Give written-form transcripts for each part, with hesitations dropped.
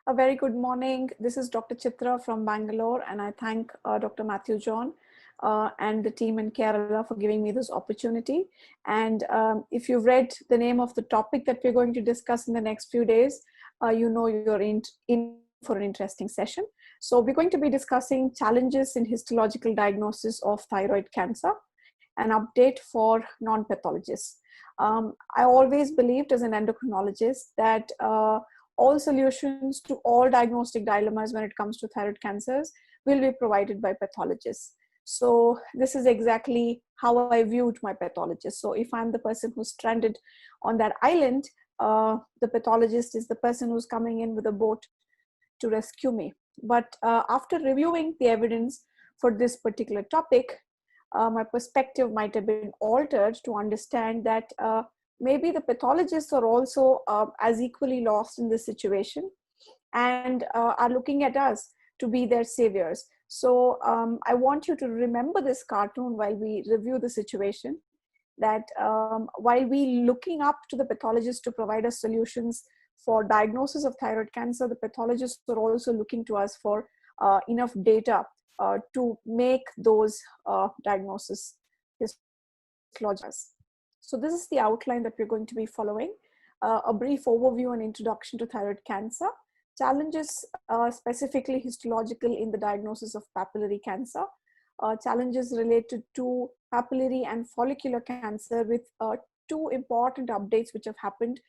A very good morning. This is Dr. Chitra from Bangalore, and I thank Dr. Matthew John and the team in Kerala for giving me this opportunity. And if you've read the name of the topic that we're going to discuss in the next few days, you know you're in for an interesting session. So we're going to be discussing challenges in histological diagnosis of thyroid cancer, an update for non-pathologists. I always believed as an endocrinologist that all solutions to all diagnostic dilemmas when it comes to thyroid cancers will be provided by pathologists. So this is exactly how I viewed my pathologist. So if I'm the person who's stranded on that island, the pathologist is the person who's coming in with a boat to rescue me. But after reviewing the evidence for this particular topic, my perspective might have been altered to understand that maybe the pathologists are also as equally lost in this situation and are looking at us to be their saviors. So I want you to remember this cartoon while we review the situation, that while we looking up to the pathologists to provide us solutions for diagnosis of thyroid cancer, the pathologists are also looking to us for enough data to make those diagnoses histologies. So this is the outline that we're going to be following. A brief overview and introduction to thyroid cancer, challenges specifically histological in the diagnosis of papillary cancer, challenges related to papillary and follicular cancer with two important updates which have happened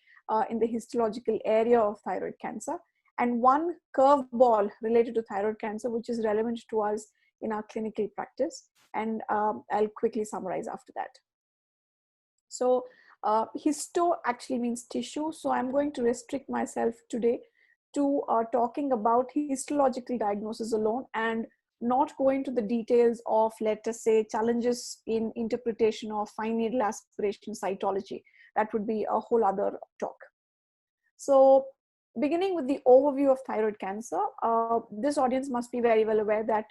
in the histological area of thyroid cancer, and one curveball related to thyroid cancer which is relevant to us in our clinical practice. And I'll quickly summarize after that. So histo actually means tissue. So I'm going to restrict myself today to talking about histological diagnosis alone and not go into the details of, let us say, challenges in interpretation of fine needle aspiration cytology. That would be a whole other talk. So beginning with the overview of thyroid cancer, this audience must be very well aware that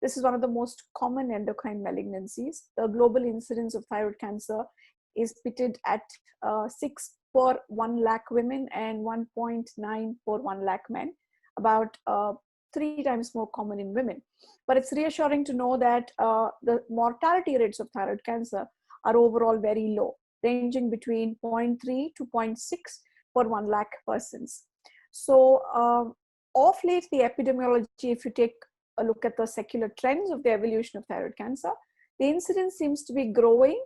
this is one of the most common endocrine malignancies. The global incidence of thyroid cancer is pitted at 6 per 1 lakh women and 1.9 per 1 lakh men, about 3 times more common in women. But it's reassuring to know that the mortality rates of thyroid cancer are overall very low, ranging between 0.3 to 0.6 per 1 lakh persons. So of late, the epidemiology, if you take a look at the secular trends of the evolution of thyroid cancer, the incidence seems to be growing,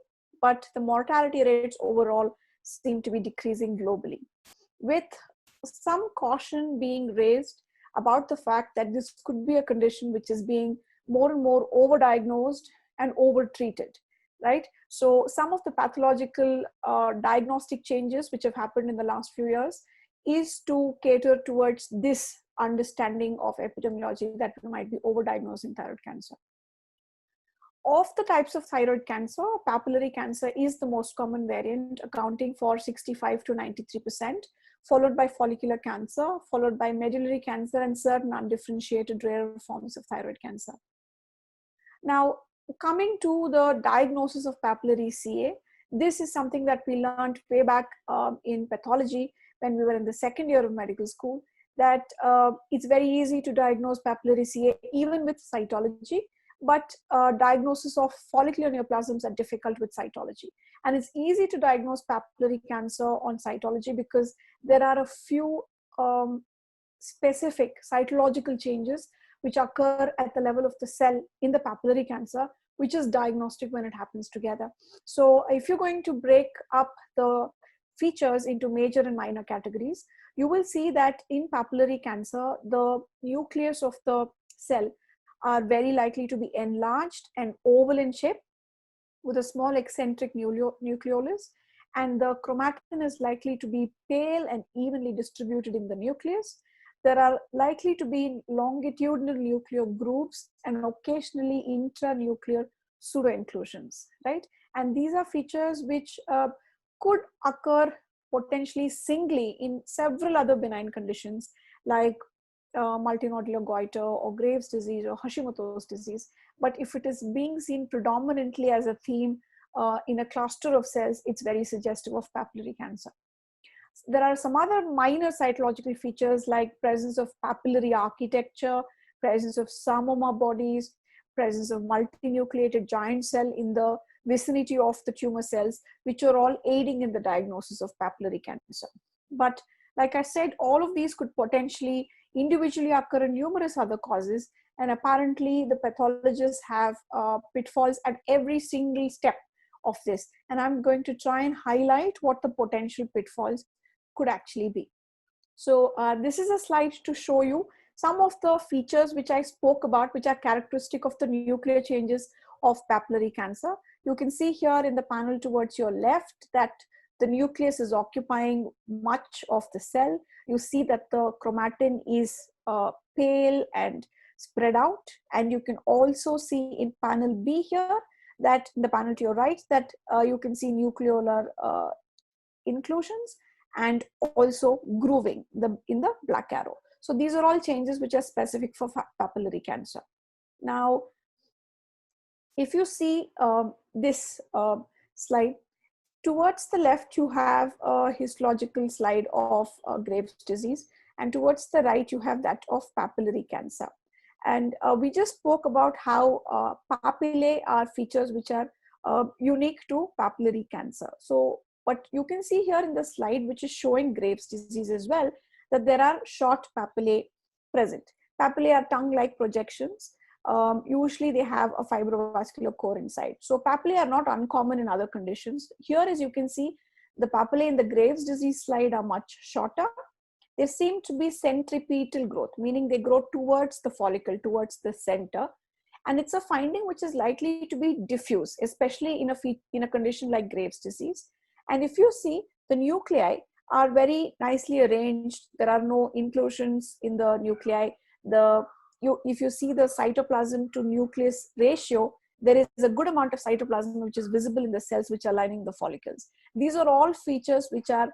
but the mortality rates overall seem to be decreasing globally, with some caution being raised about the fact that this could be a condition which is being more and more overdiagnosed and overtreated, right? So some of the pathological diagnostic changes which have happened in the last few years is to cater towards this understanding of epidemiology that we might be overdiagnosing thyroid cancer. Of the types of thyroid cancer, papillary cancer is the most common variant, accounting for 65 to 93%, followed by follicular cancer, followed by medullary cancer, and certain undifferentiated rare forms of thyroid cancer. Now, coming to the diagnosis of papillary CA, this is something that we learned way back in pathology when we were in the second year of medical school, that it's very easy to diagnose papillary CA even with cytology, but diagnosis of follicular neoplasms are difficult with cytology. And it's easy to diagnose papillary cancer on cytology because there are a few specific cytological changes which occur at the level of the cell in the papillary cancer, which is diagnostic when it happens together. So if you're going to break up the features into major and minor categories, you will see that in papillary cancer, the nucleus of the cell are very likely to be enlarged and oval in shape with a small eccentric nucleolus, and the chromatin is likely to be pale and evenly distributed in the nucleus. There are likely to be longitudinal nuclear grooves and occasionally intranuclear pseudo-inclusions, right? And these are features which could occur potentially singly in several other benign conditions like multinodular goiter or Graves' disease or Hashimoto's disease. But if it is being seen predominantly as a theme in a cluster of cells, it's very suggestive of papillary cancer. There are some other minor cytological features like presence of papillary architecture, presence of psammoma bodies, presence of multinucleated giant cell in the vicinity of the tumor cells, which are all aiding in the diagnosis of papillary cancer. But like I said, all of these could potentially individually occur in numerous other causes, and apparently the pathologists have pitfalls at every single step of this. And I'm going to try and highlight what the potential pitfalls could actually be. So this is a slide to show you some of the features which I spoke about, which are characteristic of the nuclear changes of papillary cancer. You can see here in the panel towards your left that the nucleus is occupying much of the cell. You see that the chromatin is pale and spread out. And you can also see in panel B here, that in the panel to your right, that you can see nucleolar inclusions and also grooving in the black arrow. So these are all changes which are specific for papillary cancer. Now, if you see this slide, towards the left, you have a histological slide of Graves' disease, and towards the right, you have that of papillary cancer. And we just spoke about how papillae are features which are unique to papillary cancer. So what you can see here in the slide, which is showing Graves' disease as well, that there are short papillae present. Papillae are tongue-like projections. Usually they have a fibrovascular core inside. So papillae are not uncommon in other conditions. Here, as you can see, the papillae in the Graves' disease slide are much shorter. There seem to be centripetal growth, meaning they grow towards the follicle, towards the center. And it's a finding which is likely to be diffuse, especially in a condition like Graves' disease. And if you see, the nuclei are very nicely arranged. There are no inclusions in the nuclei. If you see the cytoplasm to nucleus ratio, there is a good amount of cytoplasm which is visible in the cells which are lining the follicles. These are all features which are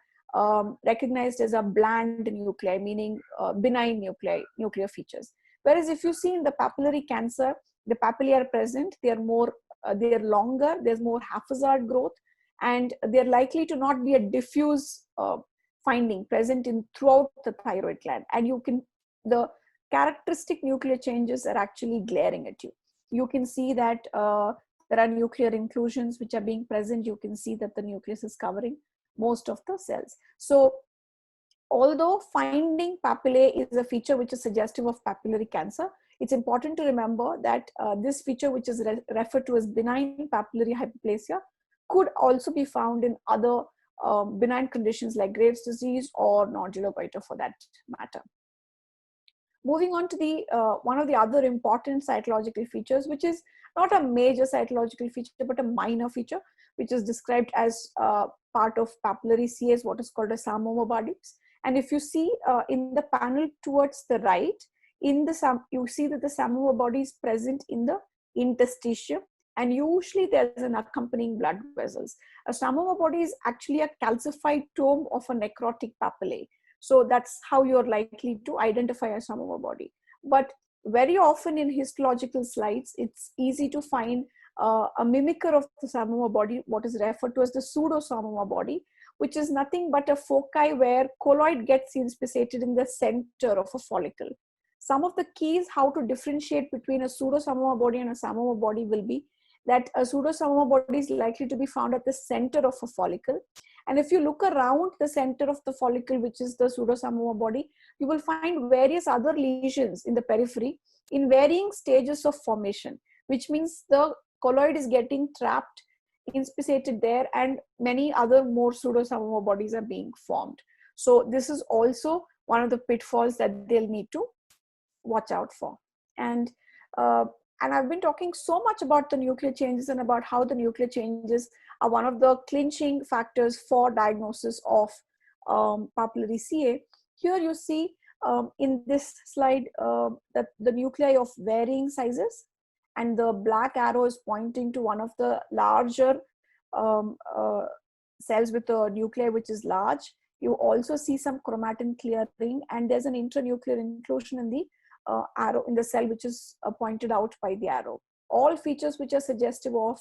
recognized as a bland nuclei, meaning benign nuclear features. Whereas if you see in the papillary cancer, the papillae are present, they are longer, there's more haphazard growth, and they're likely to not be a diffuse finding present throughout the thyroid gland. And the characteristic nuclear changes are actually glaring at you. You can see that there are nuclear inclusions which are being present. You can see that the nucleus is covering most of the cells. So although finding papillae is a feature which is suggestive of papillary cancer, it's important to remember that this feature, which is referred to as benign papillary hyperplasia, could also be found in other benign conditions like Graves' disease or nodular goiter for that matter. Moving on to one of the other important cytological features, which is not a major cytological feature, but a minor feature, which is described as part of papillary CA, what is called a psammoma bodies. And if you see in the panel towards the right, you see that the psammoma body is present in the interstitium, and usually there's an accompanying blood vessels. A psammoma body is actually a calcified tomb of a necrotic papillae. So that's how you're likely to identify a psammoma body. But very often in histological slides, it's easy to find a mimicker of the psammoma body, what is referred to as the pseudo-psammoma body, which is nothing but a foci where colloid gets inspissated in the center of a follicle. Some of the keys how to differentiate between a pseudo-psammoma body and a psammoma body will be that a pseudo-psammoma body is likely to be found at the center of a follicle. And if you look around the center of the follicle, which is the pseudo-psammoma body, you will find various other lesions in the periphery in varying stages of formation, which means the colloid is getting trapped, inspissated there, and many other more pseudo-psammoma bodies are being formed. So this is also one of the pitfalls that they'll need to watch out for. And I've been talking so much about the nuclear changes and about how the nuclear changes are one of the clinching factors for diagnosis of papillary CA. Here you see in this slide that the nuclei of varying sizes, and the black arrow is pointing to one of the larger cells with a nuclei which is large. You also see some chromatin clearing, and there's an intranuclear inclusion in the arrow in the cell which is pointed out by the arrow. All features which are suggestive of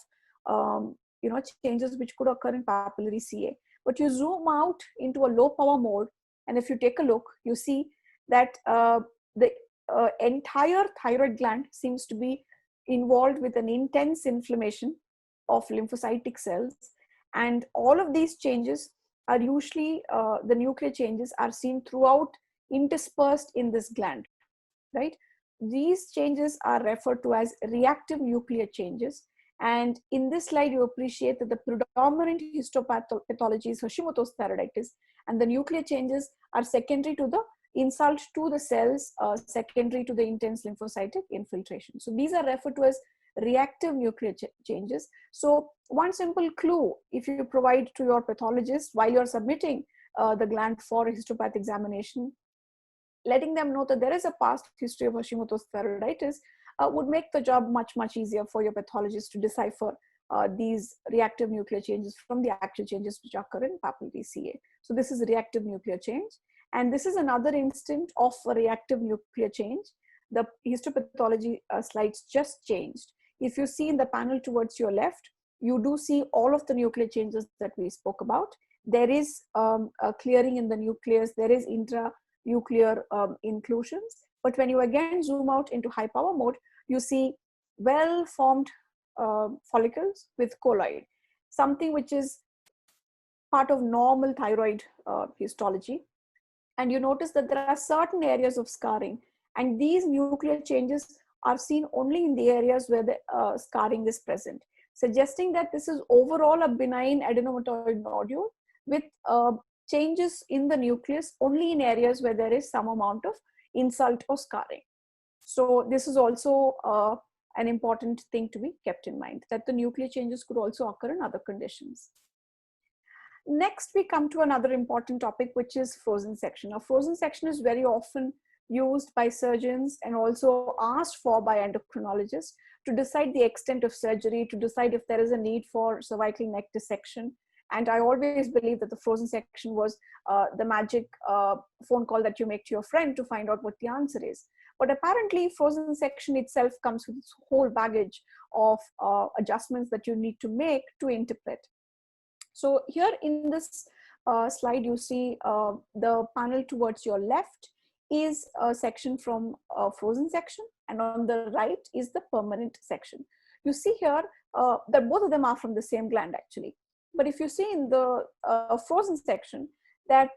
changes which could occur in papillary CA. But you zoom out into a low power mode, and if you take a look, you see that the entire thyroid gland seems to be involved with an intense inflammation of lymphocytic cells. And all of these changes are usually, the nuclear changes are seen throughout, interspersed in this gland, right? These changes are referred to as reactive nuclear changes. And in this slide, you appreciate that the predominant histopathology is Hashimoto's thyroiditis, and the nuclear changes are secondary to the insult to the cells, secondary to the intense lymphocytic infiltration. So these are referred to as reactive nuclear changes. So one simple clue, if you provide to your pathologist while you're submitting the gland for a histopath examination, letting them know that there is a past history of Hashimoto's thyroiditis, would make the job much, much easier for your pathologist to decipher these reactive nuclear changes from the actual changes which occur in papillary CA. So this is a reactive nuclear change. And this is another instant of a reactive nuclear change. The histopathology slides just changed. If you see in the panel towards your left, you do see all of the nuclear changes that we spoke about. There is a clearing in the nucleus. There is intranuclear inclusions. But when you again zoom out into high power mode, you see well-formed follicles with colloid, something which is part of normal thyroid histology. And you notice that there are certain areas of scarring, and these nuclear changes are seen only in the areas where the scarring is present, suggesting that this is overall a benign adenomatoid nodule with changes in the nucleus only in areas where there is some amount of insult or scarring. So this is also an important thing to be kept in mind, that the nuclear changes could also occur in other conditions. Next, we come to another important topic, which is frozen section. Now, frozen section is very often used by surgeons and also asked for by endocrinologists to decide the extent of surgery, to decide if there is a need for cervical neck dissection. And I always believe that the frozen section was the magic phone call that you make to your friend to find out what the answer is. But apparently, frozen section itself comes with its whole baggage of adjustments that you need to make to interpret. So here in this slide, you see the panel towards your left is a section from a frozen section, and on the right is the permanent section. You see here that both of them are from the same gland actually. But if you see in the frozen section that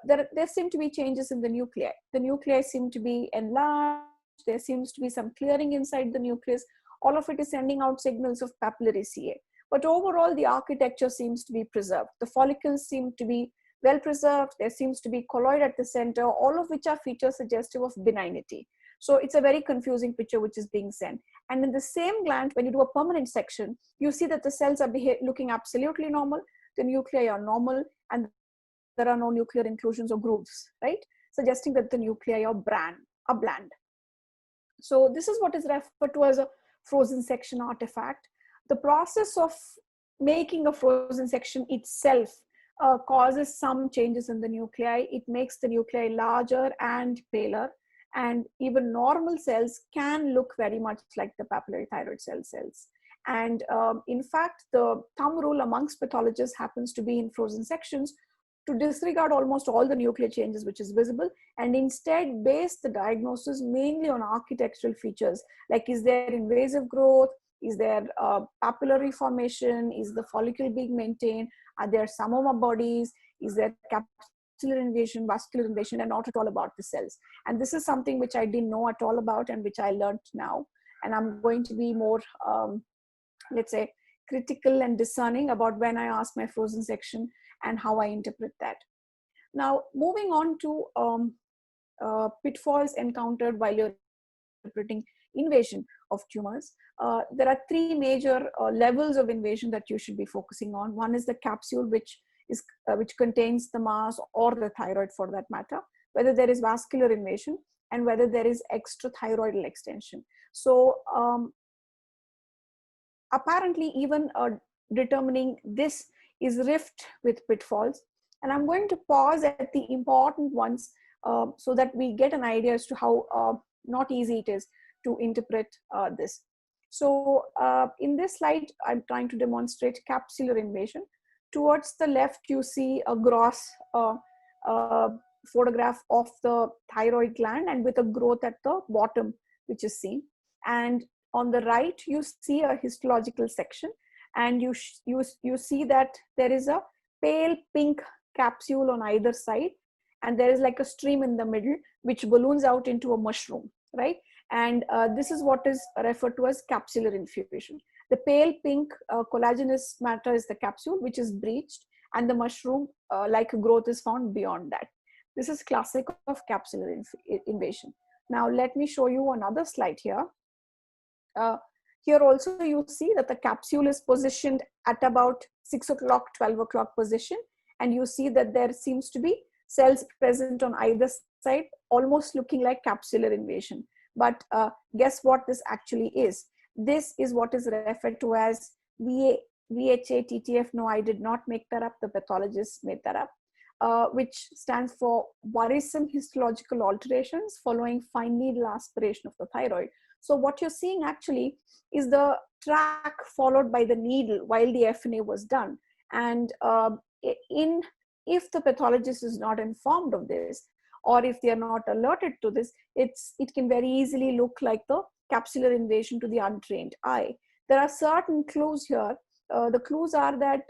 there seem to be changes in the nuclei. The nuclei seem to be enlarged. There seems to be some clearing inside the nucleus. All of it is sending out signals of papillary CA. But overall, the architecture seems to be preserved. The follicles seem to be well preserved. There seems to be colloid at the center, all of which are features suggestive of benignity. So it's a very confusing picture which is being sent. And in the same gland, when you do a permanent section, you see that the cells are looking absolutely normal. The nuclei are normal, and there are no nuclear inclusions or grooves, right? Suggesting that the nuclei are bland. So this is what is referred to as a frozen section artifact. The process of making a frozen section itself causes some changes in the nuclei. It makes the nuclei larger and paler, and even normal cells can look very much like the papillary thyroid cells. And in fact, the thumb rule amongst pathologists happens to be in frozen sections to disregard almost all the nuclear changes which is visible, and instead base the diagnosis mainly on architectural features, like is there invasive growth, is there papillary formation, is the follicle being maintained, are there psammoma bodies, is there capsular invasion, vascular invasion, and not at all about the cells. And this is something which I didn't know at all about and which I learned now. And I'm going to be more, let's say, critical and discerning about when I ask my frozen section and how I interpret that. Now, moving on to pitfalls encountered while you're interpreting invasion of tumors. There are three major levels of invasion that you should be focusing on. One is the capsule, which contains the mass or the thyroid for that matter, whether there is vascular invasion, and whether there is extrathyroidal extension. So apparently even determining this is rift with pitfalls. And I'm going to pause at the important ones so that we get an idea as to how not easy it is to interpret this. So in this slide, I'm trying to demonstrate capsular invasion. towards the left, you see a gross photograph of the thyroid gland and with a growth at the bottom, which is seen. And on the right, you see a histological section, and you see that there is a pale pink capsule on either side, and there is like a stream in the middle, which balloons out into a mushroom, right? And this is what is referred to as capsular infusion. The pale pink collagenous matter is the capsule, which is breached, and the mushroom like growth is found beyond that. This is classic of capsular invasion. Now let me show you another slide here. Here also you see that the capsule is positioned at about 6 o'clock, 12 o'clock position, and you see that there seems to be cells present on either side, almost looking like capsular invasion. But guess what this actually is? This is what is referred to as VHA TTF. No, I did not make that up. The pathologist made that up, which stands for worrisome histological alterations following fine needle aspiration of the thyroid. So what you're seeing actually is the track followed by the needle while the FNA was done. And if the pathologist is not informed of this, or if they are not alerted to this, it can very easily look like the capsular invasion to the untrained eye. There are certain clues here. The clues are that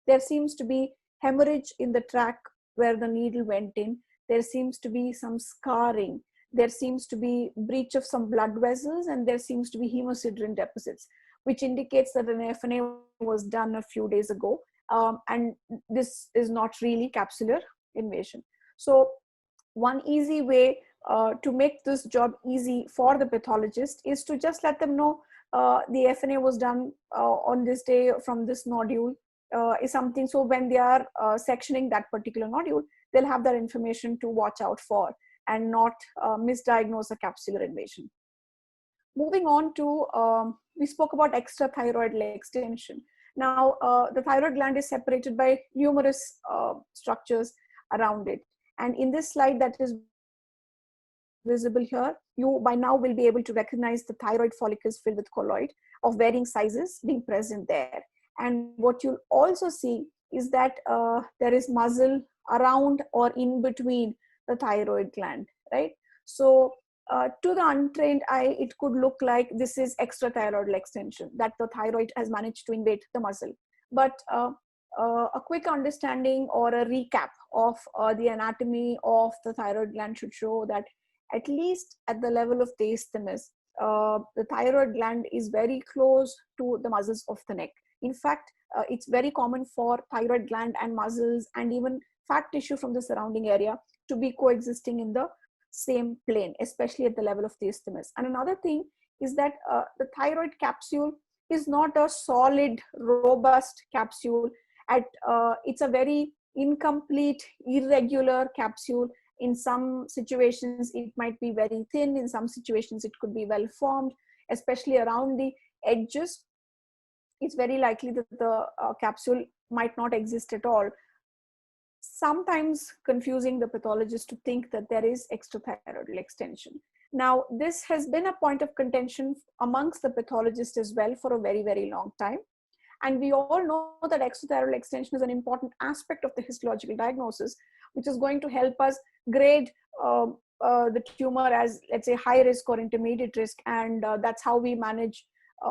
there seems to be hemorrhage in the track where the needle went in. There seems to be some scarring. There seems to be breach of some blood vessels, and there seems to be hemosiderin deposits, which indicates that an FNA was done a few days ago. And this is not really capsular invasion. So one easy way to make this job easy for the pathologist is to just let them know the FNA was done on this day from this nodule is something. So when they are sectioning that particular nodule, they'll have that information to watch out for and not misdiagnose a capsular invasion. Moving on to, we spoke about extrathyroidal extension. Now, the thyroid gland is separated by numerous structures around it. And in this slide that is visible here, you by now will be able to recognize the thyroid follicles filled with colloid of varying sizes being present there. And what you'll also see is that there is muscle around or in between the thyroid gland, right? So to the untrained eye, it could look like this is extrathyroidal extension, that the thyroid has managed to invade the muscle. But a quick understanding or a recap of the anatomy of the thyroid gland should show that at least at the level of the isthmus, the thyroid gland is very close to the muscles of the neck. In fact, it's very common for thyroid gland and muscles and even fat tissue from the surrounding area to be coexisting in the same plane, especially at the level of the isthmus. And another thing is that the thyroid capsule is not a solid, robust capsule. It's a very incomplete, irregular capsule. In some situations, it might be very thin. In some situations, it could be well formed, especially around the edges. It's very likely that the capsule might not exist at all, sometimes confusing the pathologist to think that there is extrathyroidal extension. Now, this has been a point of contention amongst the pathologists as well for a very, very long time. And we all know that extrathyroidal extension is an important aspect of the histological diagnosis, which is going to help us grade the tumor as, let's say, high risk or intermediate risk. And that's how we manage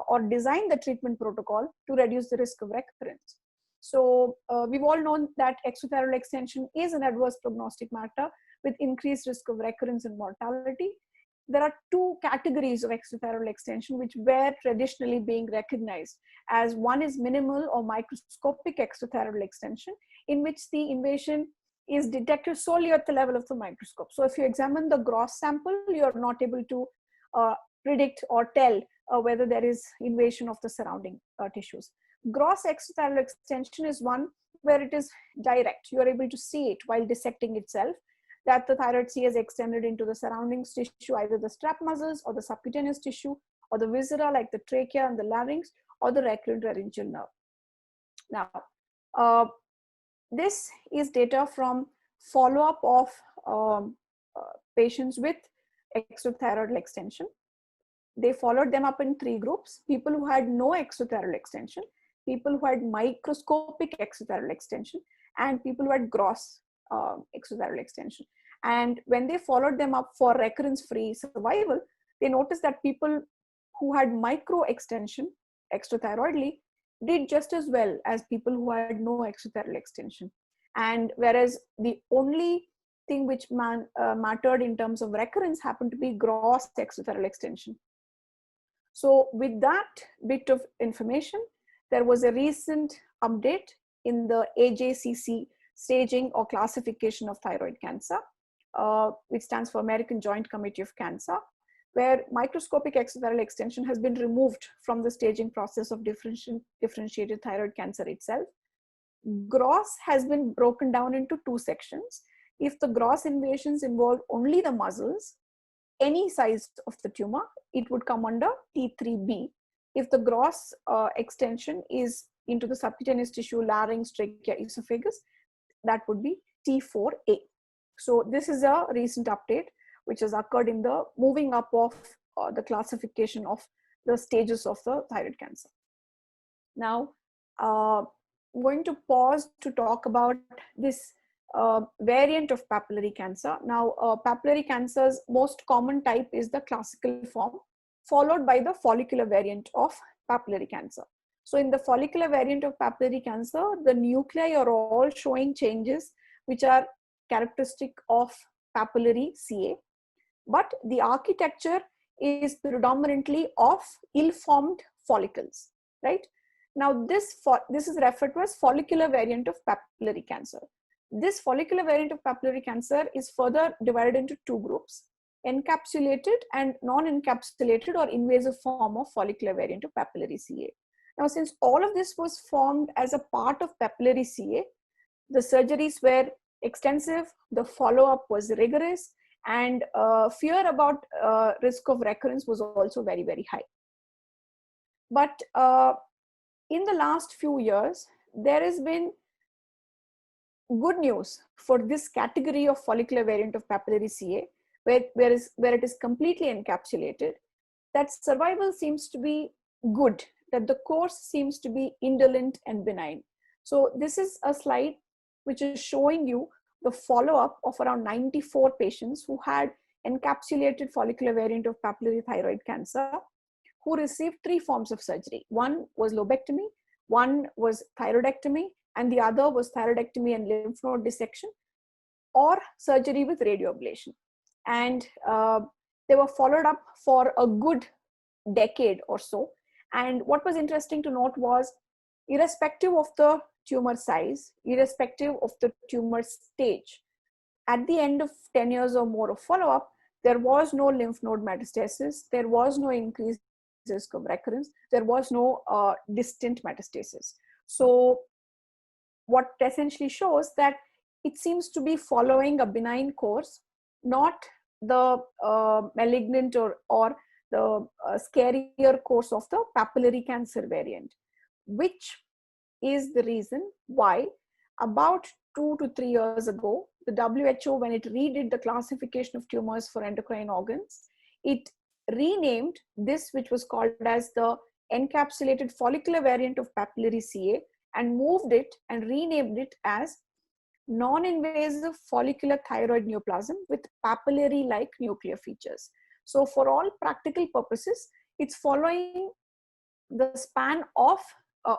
or design the treatment protocol to reduce the risk of recurrence. So we've all known that extrathyroidal extension is an adverse prognostic matter with increased risk of recurrence and mortality. There are two categories of extrathyroidal extension which were traditionally being recognized as. One is minimal or microscopic extrathyroidal extension, in which the invasion is detected solely at the level of the microscope. So if you examine the gross sample, you're not able to predict or tell whether there is invasion of the surrounding tissues. Gross extrathyroidal extension is one where it is direct. You are able to see it while dissecting itself, that the thyroid C has extended into the surrounding tissue, either the strap muscles or the subcutaneous tissue, or the viscera like the trachea and the larynx, or the recurrent laryngeal nerve. Now, this is data from follow-up of patients with extrathyroidal extension. They followed them up in 3 groups: people who had no extrathyroidal extension, people who had microscopic extrathyroidal extension and people who had gross extrathyroidal extension. And when they followed them up for recurrence-free survival, they noticed that people who had micro extension extrathyroidally did just as well as people who had no extrathyroidal extension. And whereas the only thing which mattered in terms of recurrence happened to be gross extrathyroidal extension. So with that bit of information, there was a recent update in the AJCC staging or classification of thyroid cancer, which stands for American Joint Committee of Cancer, where microscopic extrathyroidal extension has been removed from the staging process of differentiated thyroid cancer itself. Gross has been broken down into two sections. If the gross invasions involve only the muscles, any size of the tumor, it would come under T3B. If the gross extension is into the subcutaneous tissue, larynx, trachea, esophagus, that would be T4A. So this is a recent update which has occurred in the moving up of the classification of the stages of the thyroid cancer. Now, I'm going to pause to talk about this variant of papillary cancer. Now, papillary cancer's most common type is the classical form, followed by the follicular variant of papillary cancer. So in the follicular variant of papillary cancer, the nuclei are all showing changes which are characteristic of papillary CA, but the architecture is predominantly of ill-formed follicles, right? Now this is referred to as follicular variant of papillary cancer. This follicular variant of papillary cancer is further divided into two groups: encapsulated and non-encapsulated or invasive form of follicular variant of papillary CA. Now, since all of this was formed as a part of papillary CA, the surgeries were extensive, the follow-up was rigorous, and fear about risk of recurrence was also very, very high. But in the last few years, there has been good news for this category of follicular variant of papillary CA, where it is completely encapsulated, that survival seems to be good, that the course seems to be indolent and benign. So this is a slide which is showing you the follow-up of around 94 patients who had encapsulated follicular variant of papillary thyroid cancer, who received three forms of surgery. One was lobectomy, one was thyroidectomy, and the other was thyroidectomy and lymph node dissection, or surgery with radioablation. And they were followed up for a good decade or so. And what was interesting to note was, irrespective of the tumor size, irrespective of the tumor stage, at the end of 10 years or more of follow-up, there was no lymph node metastasis, there was no increased risk of recurrence, there was no distant metastasis. So what essentially shows that it seems to be following a benign course, not the malignant or the scarier course of the papillary cancer variant, which is the reason why about 2 to 3 years ago, the WHO, when it redid the classification of tumors for endocrine organs, it renamed this, which was called as the encapsulated follicular variant of papillary CA, and moved it and renamed it as non-invasive follicular thyroid neoplasm with papillary-like nuclear features. So for all practical purposes, it's following the span of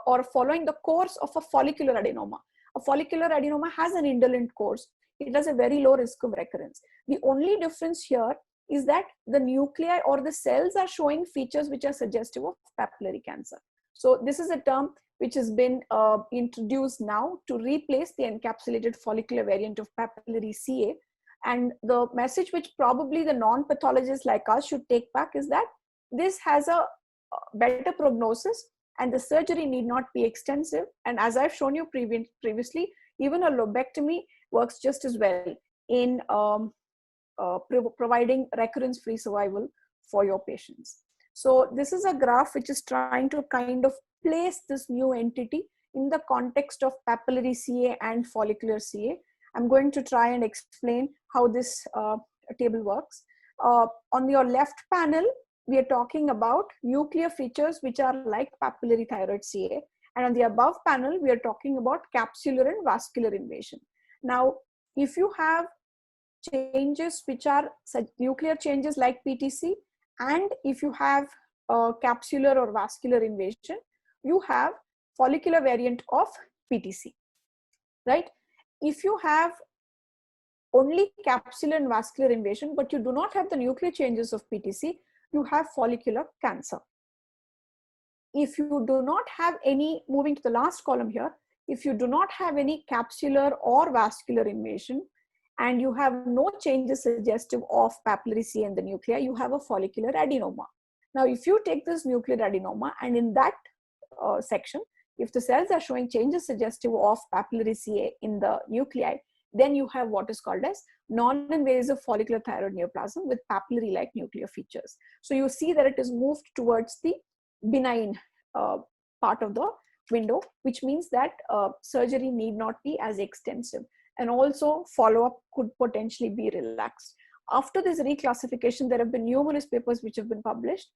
or following the course of a follicular adenoma. A follicular adenoma has an indolent course. It has a very low risk of recurrence. The only difference here is that the nuclei or the cells are showing features which are suggestive of papillary cancer. So this is a term which has been introduced now to replace the encapsulated follicular variant of papillary CA. And the message which probably the non-pathologists like us should take back is that this has a better prognosis and the surgery need not be extensive. And as I've shown you previously, even a lobectomy works just as well in providing recurrence-free survival for your patients. So this is a graph which is trying to kind of place this new entity in the context of papillary CA and follicular CA. I'm going to try and explain how this table works. On your left panel, we are talking about nuclear features which are like papillary thyroid CA. And on the above panel, we are talking about capsular and vascular invasion. Now, if you have changes which are nuclear changes like PTC, and if you have capsular or vascular invasion, you have follicular variant of PTC, right? If you have only capsular and vascular invasion, but you do not have the nuclear changes of PTC, you have follicular cancer. If you do not have any, moving to the last column here, if you do not have any capsular or vascular invasion, and you have no changes suggestive of papillary C in the nuclei, you have a follicular adenoma. Now, if you take this nuclear adenoma, and in that section, if the cells are showing changes suggestive of papillary CA in the nuclei, then you have what is called as non-invasive follicular thyroid neoplasm with papillary-like nuclear features. So you see that it is moved towards the benign part of the window, which means that surgery need not be as extensive, and also follow-up could potentially be relaxed. After this reclassification, there have been numerous papers which have been published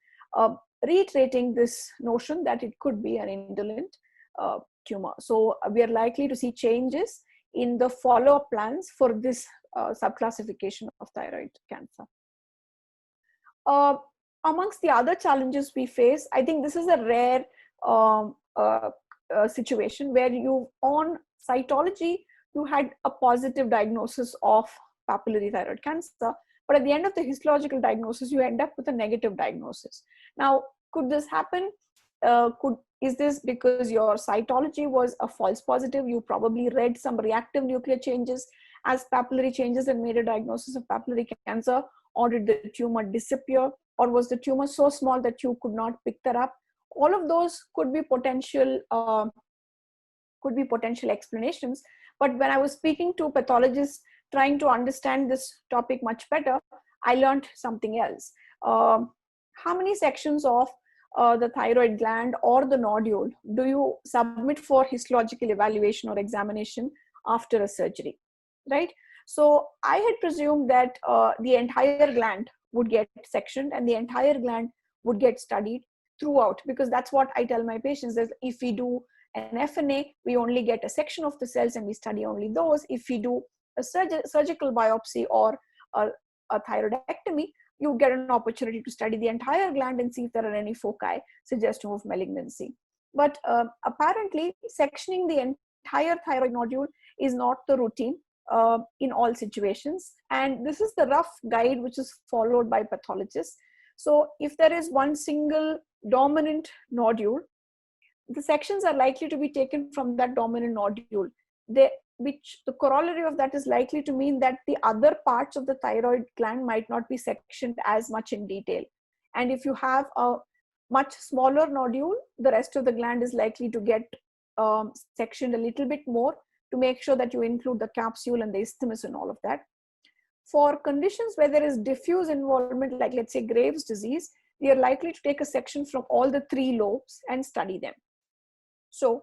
reiterating this notion that it could be an indolent tumor. So we are likely to see changes in the follow-up plans for this subclassification of thyroid cancer. Amongst the other challenges we face, I think this is a rare situation where on cytology, you had a positive diagnosis of papillary thyroid cancer, but at the end of the histological diagnosis, you end up with a negative diagnosis. Now, could this happen? Is this because your cytology was a false positive? You probably read some reactive nuclear changes as papillary changes and made a diagnosis of papillary cancer, or did the tumor disappear, or was the tumor so small that you could not pick that up? All of those could be potential explanations. But when I was speaking to pathologists trying to understand this topic much better, I learned something else. How many sections of the thyroid gland or the nodule do you submit for histological evaluation or examination after a surgery, right? So I had presumed that the entire gland would get sectioned and the entire gland would get studied throughout, because that's what I tell my patients, is if we do an FNA, we only get a section of the cells and we study only those. If we do a surgical biopsy or a thyroidectomy, you get an opportunity to study the entire gland and see if there are any foci suggestive of malignancy. But apparently, sectioning the entire thyroid nodule is not the routine in all situations. And this is the rough guide which is followed by pathologists. So if there is one single dominant nodule, the sections are likely to be taken from that dominant nodule. The corollary of that is likely to mean that the other parts of the thyroid gland might not be sectioned as much in detail. And if you have a much smaller nodule, the rest of the gland is likely to get sectioned a little bit more to make sure that you include the capsule and the isthmus and all of that. For conditions where there is diffuse involvement, like let's say Graves' disease, we are likely to take a section from all the 3 lobes and study them. So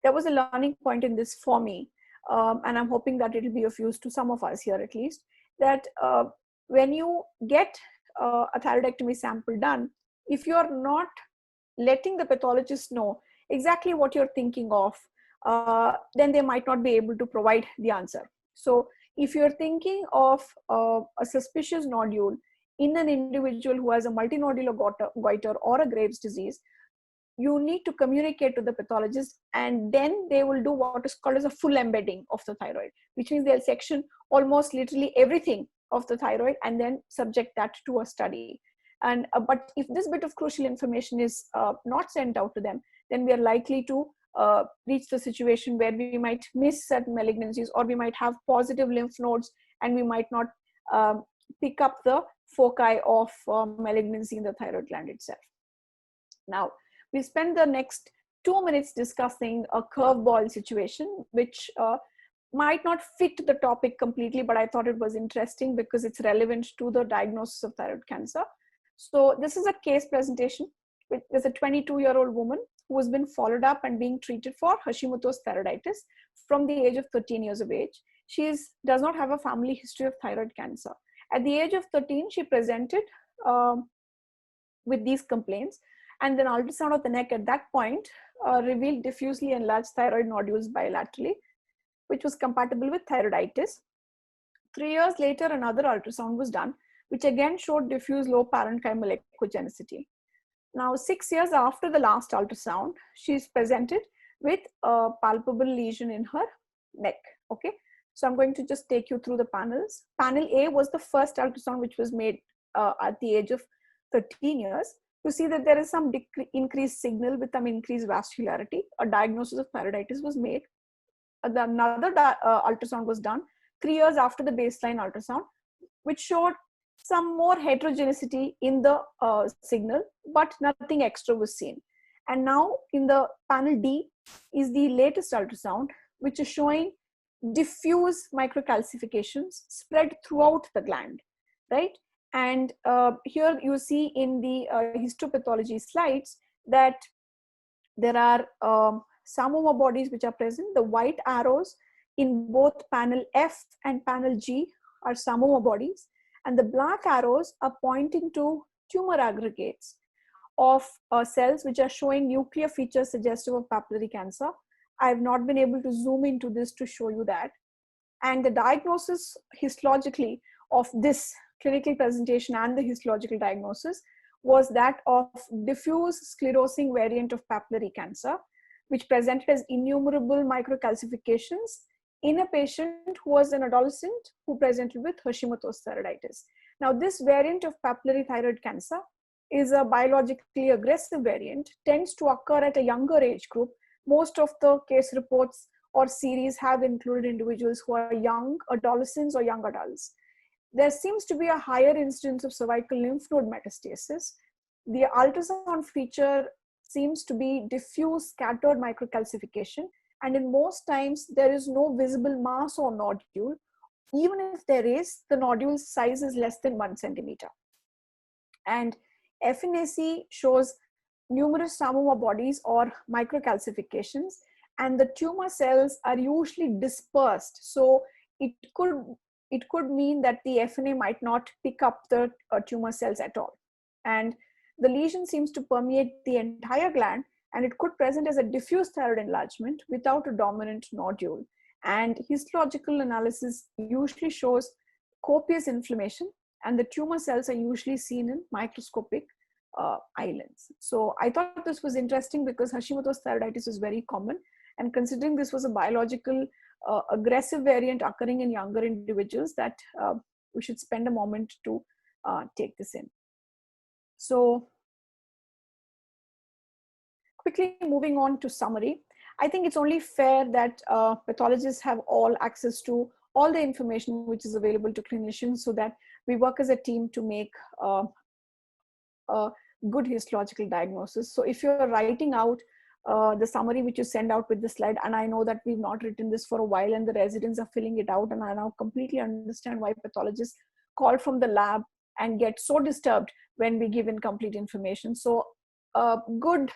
there was a learning point in this for me, and I'm hoping that it will be of use to some of us here at least, that when you get a thyroidectomy sample done, if you're not letting the pathologist know exactly what you're thinking of, then they might not be able to provide the answer. So if you're thinking of a suspicious nodule in an individual who has a multinodular goiter or a Graves' disease, you need to communicate to the pathologist, and then they will do what is called as a full embedding of the thyroid, which means they'll section almost literally everything of the thyroid and then subject that to a study. And but if this bit of crucial information is not sent out to them, then we are likely to reach the situation where we might miss certain malignancies, or we might have positive lymph nodes and we might not pick up the foci of malignancy in the thyroid gland itself. Now, we spend the next 2 minutes discussing a curveball situation, which might not fit the topic completely, but I thought it was interesting because it's relevant to the diagnosis of thyroid cancer. So this is a case presentation. There's a 22-year-old woman who has been followed up and being treated for Hashimoto's thyroiditis from the age of 13 years of age. She does not have a family history of thyroid cancer. At the age of 13, she presented with these complaints. And then ultrasound of the neck at that point revealed diffusely enlarged thyroid nodules bilaterally, which was compatible with thyroiditis. 3 years later, another ultrasound was done, which again showed diffuse low parenchymal echogenicity. Now, 6 years after the last ultrasound, she's presented with a palpable lesion in her neck. Okay, so I'm going to just take you through the panels. Panel A was the first ultrasound which was made at the age of 13 years to see that there is some increased signal with some increased vascularity. A diagnosis of thyroiditis was made. Another ultrasound was done 3 years after the baseline ultrasound, which showed some more heterogeneity in the signal, but nothing extra was seen. And now in the panel D is the latest ultrasound, which is showing diffuse microcalcifications spread throughout the gland, right? And here you see in the histopathology slides that there are some bodies which are present. The white arrows in both panel F and panel G are Samoma bodies, and the black arrows are pointing to tumor aggregates of cells which are showing nuclear features suggestive of papillary cancer. I have not been able to zoom into this to show you that. And the diagnosis histologically of this clinical presentation and the histological diagnosis was that of diffuse sclerosing variant of papillary cancer, which presented as innumerable microcalcifications in a patient who was an adolescent who presented with Hashimoto's thyroiditis. Now, this variant of papillary thyroid cancer is a biologically aggressive variant, tends to occur at a younger age group. Most of the case reports or series have included individuals who are young adolescents or young adults. There seems to be a higher incidence of cervical lymph node metastasis. The ultrasound feature seems to be diffuse scattered microcalcification, and in most times there is no visible mass or nodule. Even if there is, the nodule size is less than 1 centimeter. And FNAC shows numerous Samoma bodies or microcalcifications, and the tumor cells are usually dispersed. So it could mean that the FNA might not pick up the tumor cells at all. And the lesion seems to permeate the entire gland, and it could present as a diffuse thyroid enlargement without a dominant nodule. And histological analysis usually shows copious inflammation, and the tumor cells are usually seen in microscopic islands. So I thought this was interesting because Hashimoto's thyroiditis is very common, and considering this was a biological aggressive variant occurring in younger individuals, that we should spend a moment to take this in. So quickly moving on to summary, I think it's only fair that pathologists have all access to all the information which is available to clinicians, so that we work as a team to make a good histological diagnosis. So if you're writing out the summary which you send out with the slide, and I know that we've not written this for a while and the residents are filling it out, and I now completely understand why pathologists call from the lab and get so disturbed when we give incomplete information. So a good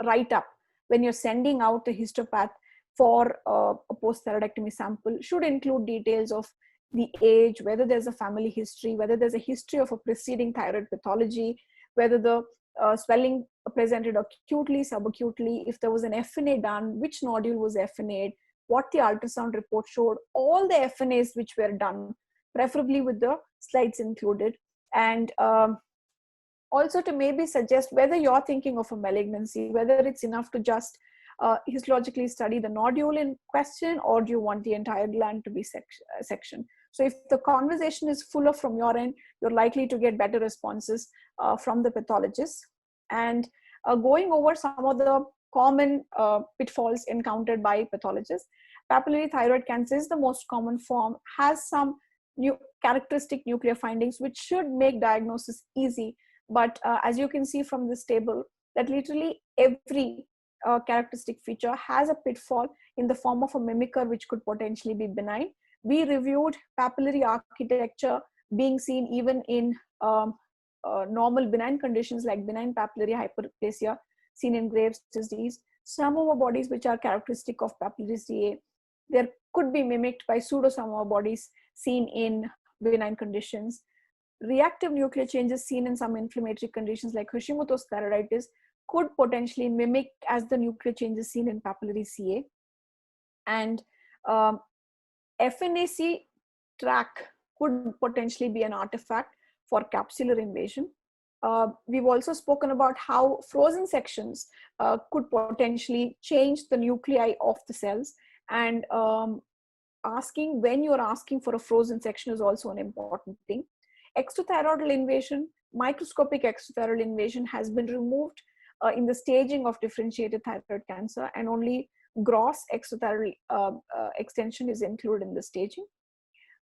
write-up when you're sending out a histopath for a post-thyroidectomy sample should include details of the age, whether there's a family history, whether there's a history of a preceding thyroid pathology, whether the swelling presented acutely, subacutely, if there was an FNA done, which nodule was FNA'd, what the ultrasound report showed, all the FNAs which were done, preferably with the slides included. And also to maybe suggest whether you're thinking of a malignancy, whether it's enough to just histologically study the nodule in question, or do you want the entire gland to be sectioned? So if the conversation is fuller from your end, you're likely to get better responses from the pathologists. And going over some of the common pitfalls encountered by pathologists, papillary thyroid cancer is the most common form, has some new characteristic nuclear findings which should make diagnosis easy. But as you can see from this table, that literally every characteristic feature has a pitfall in the form of a mimicker which could potentially be benign. We reviewed papillary architecture being seen even in normal benign conditions like benign papillary hyperplasia seen in Graves' disease. Samoma bodies which are characteristic of papillary CA, there could be mimicked by pseudosamoma bodies seen in benign conditions. reactive nuclear changes seen in some inflammatory conditions like Hashimoto's thyroiditis could potentially mimic as the nuclear changes seen in papillary CA. And FNAC track could potentially be an artifact for capsular invasion. We've also spoken about how frozen sections could potentially change the nuclei of the cells, and asking when you're asking for a frozen section is also an important thing. Extrathyroidal invasion, microscopic extrathyroidal invasion has been removed in the staging of differentiated thyroid cancer, and only gross extrathyroidal extension is included in the staging.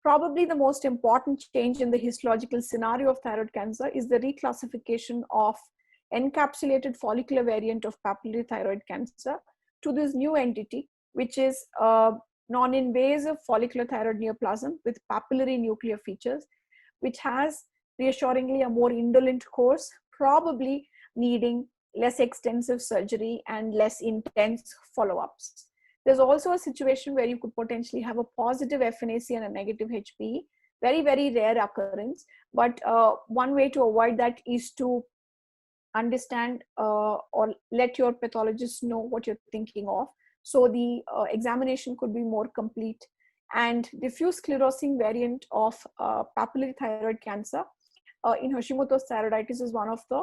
Probably the most important change in the histological scenario of thyroid cancer is the reclassification of encapsulated follicular variant of papillary thyroid cancer to this new entity, which is non-invasive follicular thyroid neoplasm with papillary nuclear features, which has reassuringly a more indolent course, probably needing less extensive surgery and less intense follow-ups. There's also a situation where you could potentially have a positive FNAC and a negative HPE, very, very rare occurrence. But one way to avoid that is to understand or let your pathologist know what you're thinking of, so the examination could be more complete. And diffuse sclerosing variant of papillary thyroid cancer in Hashimoto's thyroiditis is one of the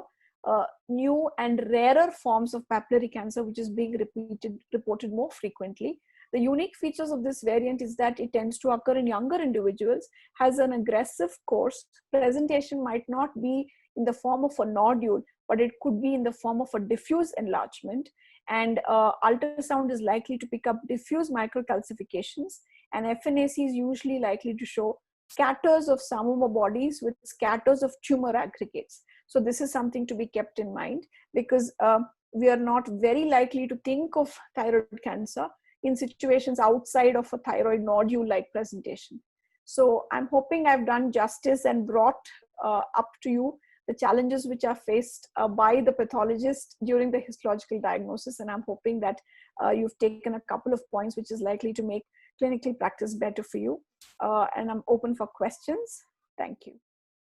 new and rarer forms of papillary cancer, which is being reported more frequently. The unique features of this variant is that it tends to occur in younger individuals, has an aggressive course. Presentation might not be in the form of a nodule, but it could be in the form of a diffuse enlargement. And ultrasound is likely to pick up diffuse microcalcifications, and FNAC is usually likely to show scatters of psammoma bodies with scatters of tumor aggregates. So this is something to be kept in mind, because we are not very likely to think of thyroid cancer in situations outside of a thyroid nodule-like presentation. So I'm hoping I've done justice and brought up to you the challenges which are faced by the pathologist during the histological diagnosis. And I'm hoping that you've taken a couple of points which is likely to make clinical practice better for you. And I'm open for questions. Thank you.